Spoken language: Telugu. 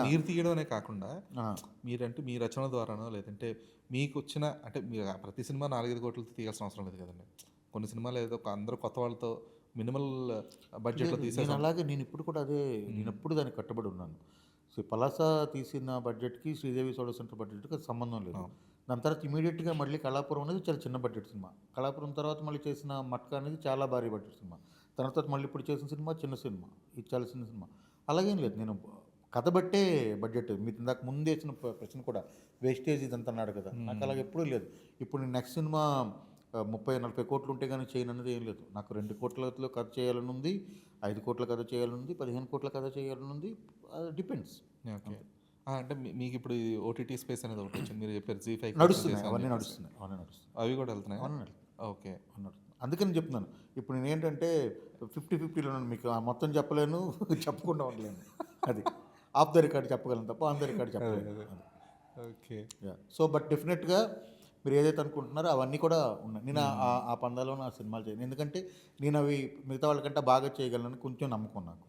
మీరు తీయడం అనే కాకుండా మీరంటే మీ రచన ద్వారానో లేదంటే మీకు వచ్చిన అంటే మీరు ప్రతి సినిమా 4-5 కోట్లతో తీయాల్సిన అవసరం లేదు కదండి. కొన్ని సినిమాలు ఏదో అందరూ కొత్త వాళ్ళతో మినిమల్ బడ్జెట్లో నేను అలాగే నేను ఇప్పుడు కూడా అదే నేను ఎప్పుడు దానికి కట్టుబడి ఉన్నాను. సో పలాస తీసిన బడ్జెట్కి శ్రీదేవి సోలో సెంటర్ బడ్జెట్కి సంబంధం లేదు. దాని తర్వాత ఇమీడియట్గా మళ్ళీ కళాపురం అనేది చాలా చిన్న బడ్జెట్ సినిమా. కళాపురం తర్వాత మళ్ళీ చేసిన మట్కా అనేది చాలా భారీ బడ్జెట్ సినిమా. దాని తర్వాత మళ్ళీ ఇప్పుడు చేసిన సినిమా చిన్న సినిమా, ఇది చాలా చిన్న సినిమా. అలాగేం లేదు, నేను కథ బట్టే బడ్జెట్. మీరు ఇందాక ముందు వేసిన ప్రశ్న కూడా వేస్టేజ్ ఇదంతా అన్నాడు కదా, నాకు అలాగే ఎప్పుడూ లేదు. ఇప్పుడు నేను నెక్స్ట్ సినిమా 30-40 కోట్లు ఉంటే కానీ చేయను అనేది ఏం లేదు. నాకు 2 కోట్లతో కథ చేయాలని ఉంది, 5 కోట్ల కథ చేయాలని ఉంది, 15 కోట్ల కథ చేయాలని ఉంది. డిపెండ్స్. ఓకే. అంటే మీకు ఇప్పుడు ఓటీటీ స్పేస్ అనేది ఒకటి వచ్చింది. మీరు చెప్పారు జీ5 నడుస్తున్నాయి, అవన్నీ నడుస్తున్నాయి, అవన్నీ నడుస్తున్నాయి, అవి కూడా వెళ్తున్నాయి. అవునండి. ఓకే, అందుకని చెప్తున్నాను. ఇప్పుడు నేను ఏంటంటే 50-50లో మీకు మొత్తం చెప్పలేను, చెప్పకుండా ఉండలేను. అది ఆఫ్ ద రికార్డ్ చెప్పగలను తప్ప ఆన్ ద రికార్డ్ చెప్పలేను. ఓకే. సో బట్ డెఫినెట్గా మీరు ఏదైతే అనుకుంటున్నారో అవన్నీ కూడా ఉన్నాయి. నేను ఆ పందాలో నా సినిమాలు చేయను, ఎందుకంటే నేను అవి మిగతా వాళ్ళకంటే బాగా చేయగలను కొంచెం నమ్మకం నాకు.